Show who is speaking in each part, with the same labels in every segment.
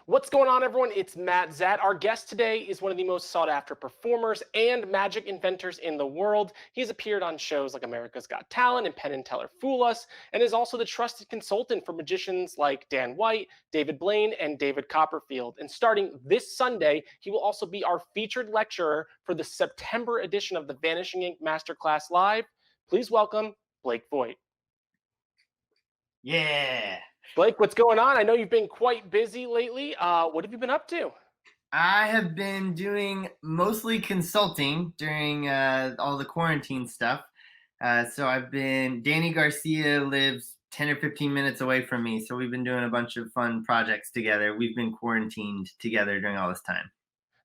Speaker 1: What's going on, everyone? It's Matt Szat. Our guest today is one of the most sought after performers and magic inventors in the world. He's appeared on shows like America's Got Talent and Penn and Teller Fool Us, and is also the trusted consultant for magicians like Dan White, David Blaine, and David Copperfield. And starting this Sunday, he will also be our featured lecturer for the September edition of the Vanishing Inc. Masterclass Live. Please welcome Blake Vogt.
Speaker 2: Yeah.
Speaker 1: Blake, what's going on? I know you've been quite busy lately. What have you been up to?
Speaker 2: I have been doing mostly consulting during all the quarantine stuff. Danny Garcia lives 10 or 15 minutes away from me. So we've been doing a bunch of fun projects together. We've been quarantined together during all this time.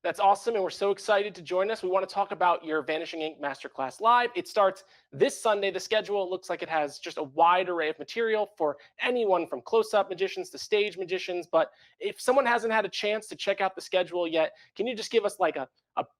Speaker 1: That's awesome, and we're so excited to join us. We want to talk about your Vanishing Inc. Masterclass Live. It starts this Sunday. The schedule looks like it has just a wide array of material for anyone from close-up magicians to stage magicians. But if someone hasn't had a chance to check out the schedule yet, can you just give us like a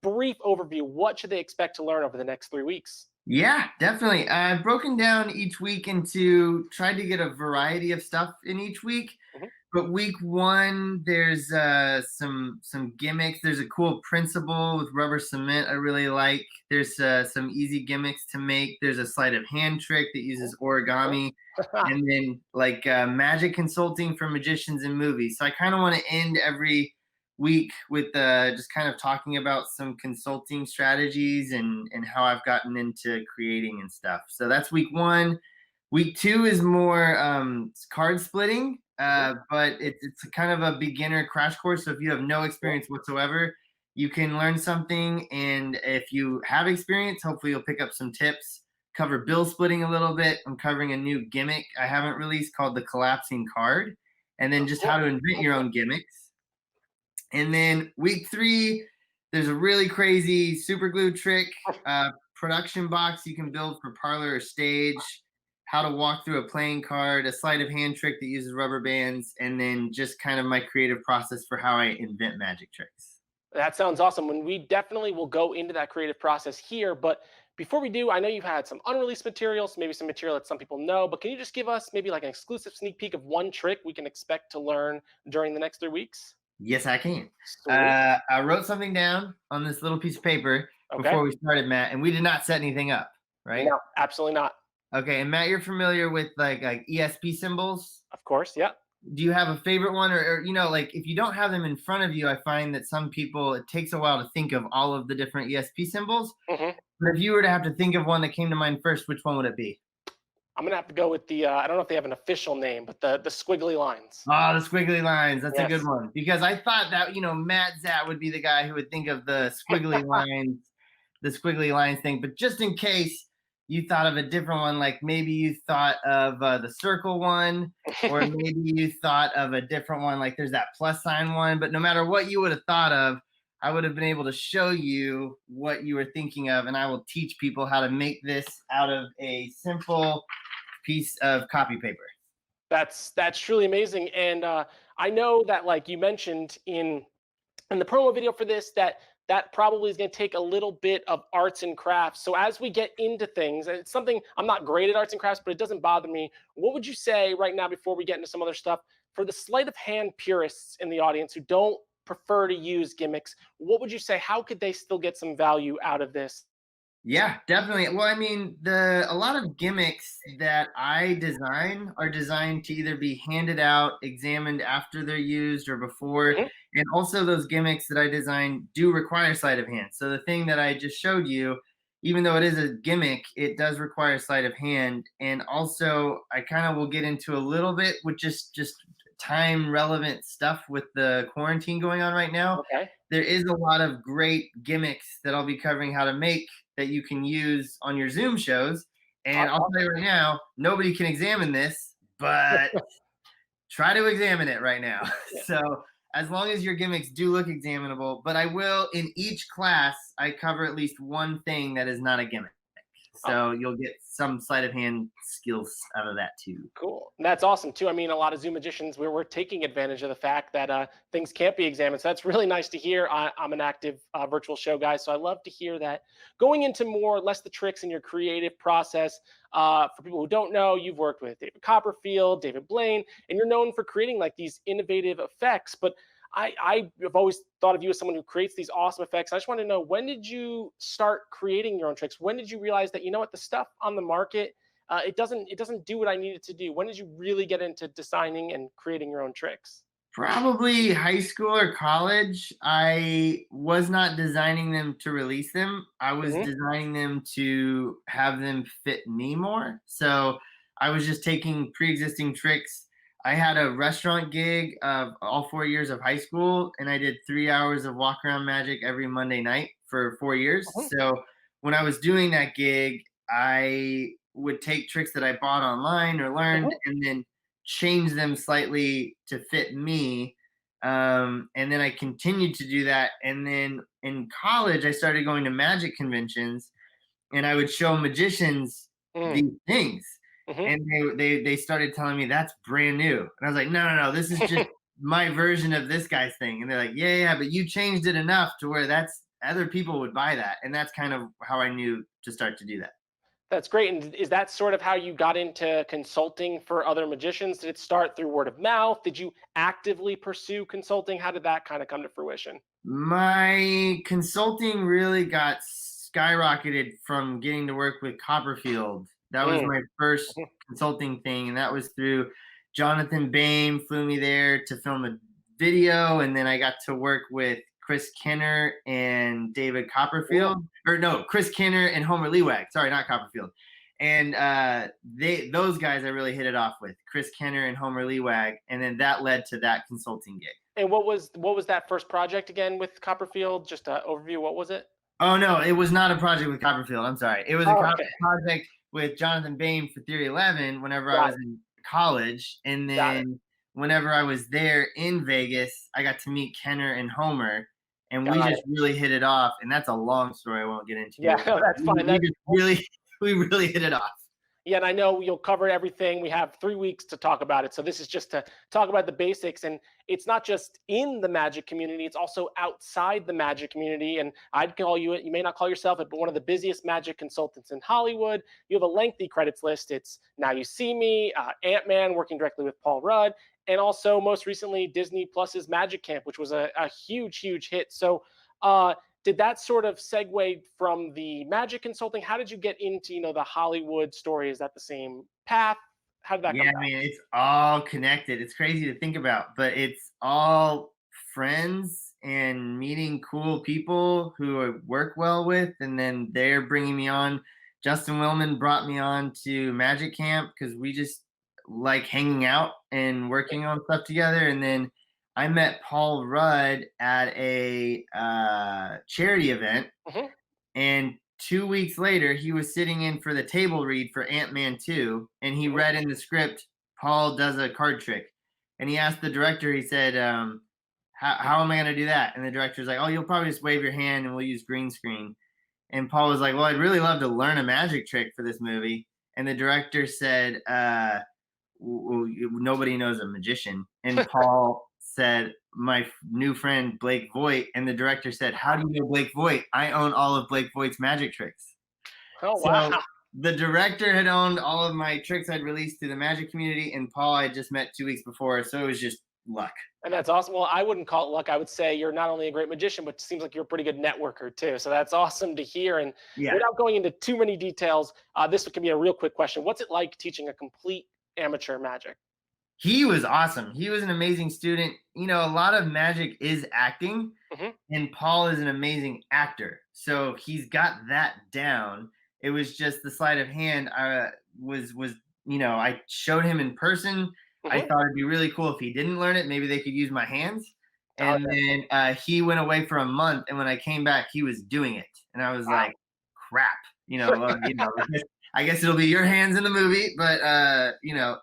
Speaker 1: brief overview? What should they expect to learn over the next 3 weeks?
Speaker 2: Yeah, definitely. I've broken down each week into tried to get a variety of stuff in each week.
Speaker 1: Mhm.
Speaker 2: But week one, there's some gimmicks. There's a cool principle with rubber cement I really like. There's some easy gimmicks to make. There's a sleight of hand trick that uses origami, and then like magic consulting for magicians in movies. So I kind of want to end every week with just kind of talking about some consulting strategies and how I've gotten into creating and stuff. So that's week one. Week two is more card splitting, but it's a kind of a beginner crash course. So if you have no experience whatsoever, you can learn something. And if you have experience, hopefully you'll pick up some tips. Cover bill splitting a little bit. I'm covering a new gimmick I haven't released called the collapsing card, and then just how to invent your own gimmicks. And then week three, there's a really crazy super glue trick, production box you can build for parlor or stage, how to walk through a playing card, a sleight of hand trick that uses rubber bands, and then just kind of my creative process for how I invent magic tricks.
Speaker 1: That sounds awesome. When we definitely will go into that creative process here. But before we do, I know you've had some unreleased materials, maybe some material that some people know, but can you just give us maybe like an exclusive sneak peek of one trick we can expect to learn during the next 3 weeks?
Speaker 2: Yes, I can.
Speaker 1: Sweet.
Speaker 2: I wrote something down on this little piece of paper
Speaker 1: Okay.
Speaker 2: before we started, Matt, and we did not set anything up, right?
Speaker 1: No, absolutely not.
Speaker 2: Okay, and Matt, you're familiar with like ESP symbols?
Speaker 1: Of course. Yeah.
Speaker 2: Do you have a favorite one, or like if you don't have them in front of you, I find that some people, it takes a while to think of all of the different ESP symbols.
Speaker 1: Hmm.
Speaker 2: But if you were to have to think of one that came to mind first, which one would it be?
Speaker 1: I'm gonna have to go with the. I don't know if they have an official name, but the squiggly lines.
Speaker 2: Oh, the squiggly lines. That's a
Speaker 1: Yes.
Speaker 2: good one, because I thought that Matt Szat would be the guy who would think of the squiggly lines, thing. But just in case you thought of a different one, like maybe you thought of the circle one, or maybe you thought of a different one, like there's that plus sign one. But no matter what you would have thought of, I would have been able to show you what you were thinking of, and I will teach people how to make this out of a simple piece of copy paper.
Speaker 1: That's truly amazing, and I know that like you mentioned in the promo video for this that probably is going to take a little bit of arts and crafts. So as we get into things, and it's something I'm not great at arts and crafts, but it doesn't bother me. What would you say right now before we get into some other stuff for the sleight of hand purists in the audience who don't prefer to use gimmicks? What would you say? How could they still get some value out of this?
Speaker 2: Yeah, definitely. Well, I mean, a lot of gimmicks that I design are designed to either be handed out, examined after they're used or before.
Speaker 1: Mhm.
Speaker 2: And also those gimmicks that I design do require sleight of hand. So the thing that I just showed you, even though it is a gimmick, it does require sleight of hand. And also I kind of will get into a little bit with just time relevant stuff with the quarantine going on right now.
Speaker 1: Okay.
Speaker 2: There is a lot of great gimmicks that I'll be covering how to make that you can use on your Zoom shows. And I'll tell you right now, nobody can examine this, but try to examine it right now.
Speaker 1: Yeah.
Speaker 2: So as long as your gimmicks do look examinable, but I will, in each class, I cover at least one thing that is not a gimmick. So you'll get some sleight of hand skills out of that too.
Speaker 1: Cool. And that's awesome too. I mean, a lot of Zoom magicians, we're taking advantage of the fact that things can't be examined. So that's really nice to hear. I'm an active virtual show guy, so I love to hear that. Going into more or less the tricks in your creative process, for people who don't know, you've worked with David Copperfield, David Blaine, and you're known for creating like these innovative effects. But I've always thought of you as someone who creates these awesome effects. I just want to know, when did you start creating your own tricks? When did you realize that, you know what, the stuff on the market, it doesn't do what I need it to do? When did you really get into designing and creating your own tricks?
Speaker 2: Probably high school or college. I was not designing them to release them. I was
Speaker 1: Hmm.
Speaker 2: designing them to have them fit me more. So I was just taking pre-existing tricks. I had a restaurant gig of all 4 years of high school, and I did 3 hours of walk around magic every Monday night for 4 years.
Speaker 1: Hmm.
Speaker 2: So when I was doing that gig, I would take tricks that I bought online or learned,
Speaker 1: Hmm.
Speaker 2: and then change them slightly to fit me. And then I continued to do that. And then in college, I started going to magic conventions, and I would show magicians
Speaker 1: Hmm.
Speaker 2: these things.
Speaker 1: Hmm.
Speaker 2: And they started telling me that's brand new. And I was like, no, no, no, this is just my version of this guy's thing. And they're like, yeah, yeah, but you changed it enough to where that's other people would buy that. And that's kind of how I knew to start to do that.
Speaker 1: That's great. And is that sort of how you got into consulting for other magicians? Did it start through word of mouth? Did you actively pursue consulting? How did that kind of come to fruition?
Speaker 2: My consulting really got skyrocketed from getting to work with Copperfield. That was
Speaker 1: Mm.
Speaker 2: my first
Speaker 1: Mhm.
Speaker 2: consulting thing, and that was through Jonathan Bain flew me there to film a video, and then I got to work with Chris Kenner and David
Speaker 1: Mm.
Speaker 2: Copperfield, or no, Chris Kenner and Homer Lewag. Sorry, not Copperfield. And those guys I really hit it off with, Chris Kenner and Homer Lewag, and then that led to that consulting gig.
Speaker 1: And what was that first project again with Copperfield? Just an overview. What was it?
Speaker 2: Oh no, it was not a project with Copperfield. I'm sorry. It was a
Speaker 1: Oh, okay.
Speaker 2: project with Jonathan Bain for Theory 11 whenever I
Speaker 1: Got
Speaker 2: was
Speaker 1: it.
Speaker 2: in college, and
Speaker 1: Got it.
Speaker 2: then whenever I was there in Vegas, I got to meet Kenner and Homer, and we
Speaker 1: Got
Speaker 2: just
Speaker 1: it.
Speaker 2: really hit it off. And that's a long story I won't get
Speaker 1: Yeah,
Speaker 2: into,
Speaker 1: no,
Speaker 2: but
Speaker 1: that's fine.
Speaker 2: we just really we really hit it off.
Speaker 1: Yeah, and I know you'll cover everything. We have 3 weeks to talk about it. So this is just to talk about the basics. And it's not just in the magic community, it's also outside the magic community. And I'd call you it, you may not call yourself it, but one of the busiest magic consultants in Hollywood. You have a lengthy credits list. It's Now You See Me, Ant-Man, working directly with Paul Rudd, and also most recently Disney Plus's Magic Camp, which was a huge, huge hit. So did that sort of segue from the magic consulting? How did you get into, the Hollywood story? Is that the same path? How did that come
Speaker 2: Yeah, I
Speaker 1: about?
Speaker 2: mean, it's all connected. It's crazy to think about, but it's all friends and meeting cool people who I work well with, and then they're bringing me on. Justin Willman brought me on to Magic Camp because we just like hanging out and working on stuff together. And then I met Paul Rudd at a charity event,
Speaker 1: Hmm.
Speaker 2: and 2 weeks later, he was sitting in for the table read for Ant-Man 2, and he
Speaker 1: Hmm.
Speaker 2: read in the script, Paul does a card trick. And he asked the director, he said, how am I going to do that? And the director's like, oh, you'll probably just wave your hand and we'll use green screen. And Paul was like, well, I'd really love to learn a magic trick for this movie. And the director said, nobody knows a magician. And Paul said, my new friend Blake Vogt. And the director said, how do you know Blake Vogt? I own all of Blake Voigt's magic tricks.
Speaker 1: Oh, wow.
Speaker 2: So the director had owned all of my tricks I'd released to the magic community, and Paul I just met 2 weeks before. So it was just luck.
Speaker 1: And that's awesome. Well, I wouldn't call it luck. I would say you're not only a great magician, but it seems like you're a pretty good networker too. So that's awesome to hear. And
Speaker 2: Yeah.
Speaker 1: without going into too many details, this can be a real quick question. What's it like teaching a complete amateur magic?
Speaker 2: He was awesome. He was an amazing student. You know, a lot of magic is acting,
Speaker 1: Hmm.
Speaker 2: and Paul is an amazing actor. So he's got that down. It was just the sleight of hand. I showed him in person. I
Speaker 1: Hmm.
Speaker 2: thought it'd be really cool if he didn't learn it. Maybe they could use my hands.
Speaker 1: Oh,
Speaker 2: And
Speaker 1: yeah.
Speaker 2: then he went away for a month, and when I came back, he was doing it, and I was
Speaker 1: Wow.
Speaker 2: like, "Crap!" I guess it'll be your hands in the movie, but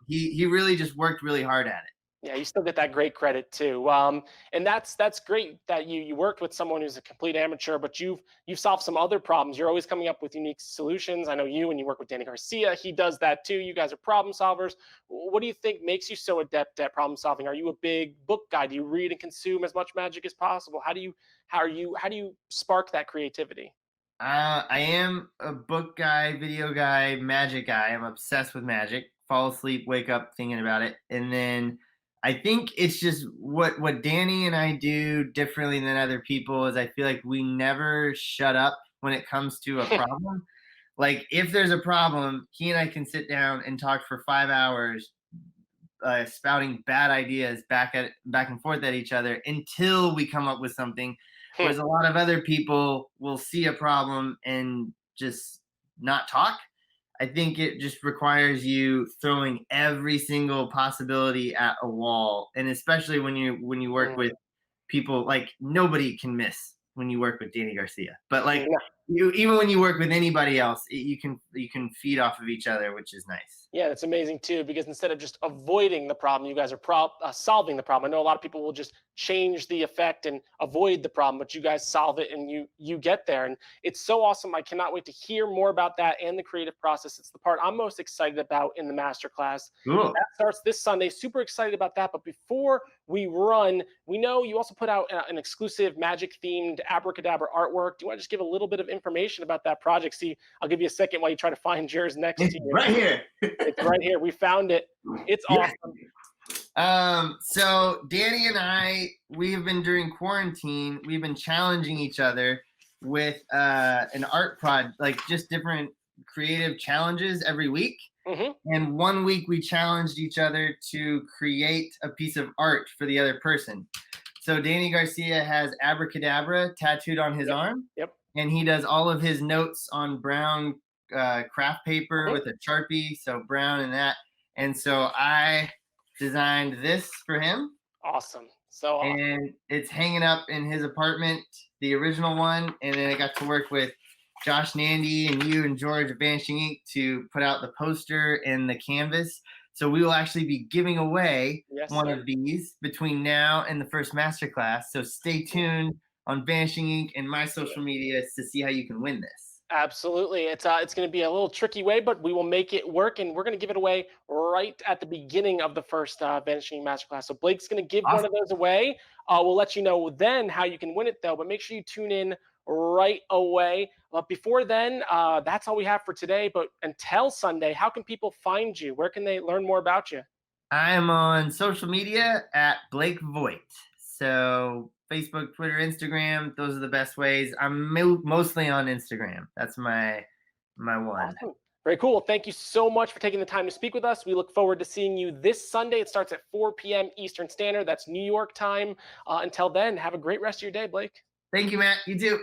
Speaker 2: he really just worked really hard at it.
Speaker 1: Yeah, you still get that great credit too, and that's great that you worked with someone who's a complete amateur, but you've solved some other problems. You're always coming up with unique solutions. I know you, and you work with Danny Garcia. He does that too. You guys are problem solvers. What do you think makes you so adept at problem solving? Are you a big book guy? Do you read and consume as much magic as possible? How do you spark that creativity?
Speaker 2: I am a book guy, video guy, magic guy. I'm obsessed with magic. Fall asleep, wake up thinking about it, and then I think it's just what Danny and I do differently than other people is I feel like we never shut up when it comes to a problem. Like if there's a problem, he and I can sit down and talk for 5 hours, spouting bad ideas back and forth at each other until we come up with something. Whereas a lot of other people will see a problem and just not talk. I think it just requires you throwing every single possibility at a wall, and especially when you work with people, like nobody can miss when you work with Danny Garcia. But like you, even when you work with anybody else, you can feed off of each other, which is nice.
Speaker 1: Yeah, that's amazing too, because instead of just avoiding the problem, you guys are solving the problem. I know a lot of people will just change the effect and avoid the problem, but you guys solve it and you get there. And it's so awesome. I cannot wait to hear more about that and the creative process. It's the part I'm most excited about in the masterclass.
Speaker 2: Cool.
Speaker 1: That starts this Sunday. Super excited about that. But before we run, we know you also put out an exclusive magic themed abracadabra artwork. Do you want to just give a little bit of information about that project? See, I'll give you a second while you try to find yours next to you.
Speaker 2: Right here.
Speaker 1: It's right here. We found it. It's awesome.
Speaker 2: So Danny and I, we have been during quarantine, we've been challenging each other with an art project, like just different creative challenges every week. And one week we challenged each other to create a piece of art for the other person. So Danny Garcia has abracadabra tattooed on his arm.
Speaker 1: Yep.
Speaker 2: And he does all of his notes on brown craft paper with a Sharpie, so brown and that. And so I designed this for him.
Speaker 1: Awesome. So awesome.
Speaker 2: And it's hanging up in his apartment, the original one. And then I got to work with Josh Nandy and you and George at Vanishing Inc. to put out the poster and the canvas. So we will actually be giving away one of these between now and the first masterclass. So stay tuned on Vanishing Inc. and my social media to see how you can win this.
Speaker 1: Absolutely. It's going to be a little tricky way, but we will make it work. And we're going to give it away right at the beginning of the first Vanishing Masterclass. So Blake's going to give one of those away. We'll let you know then how you can win it, though. But make sure you tune in right away. But before then, that's all we have for today. But until Sunday, how can people find you? Where can they learn more about you?
Speaker 2: I am on social media at Blake Vogt. So Facebook, Twitter, Instagram, those are the best ways. I'm mostly on Instagram. That's my one.
Speaker 1: Awesome. Very cool. Thank you so much for taking the time to speak with us. We look forward to seeing you this Sunday. It starts at 4 p.m. Eastern Standard. That's New York time. Until then, have a great rest of your day, Blake.
Speaker 2: Thank you, Matt. You too.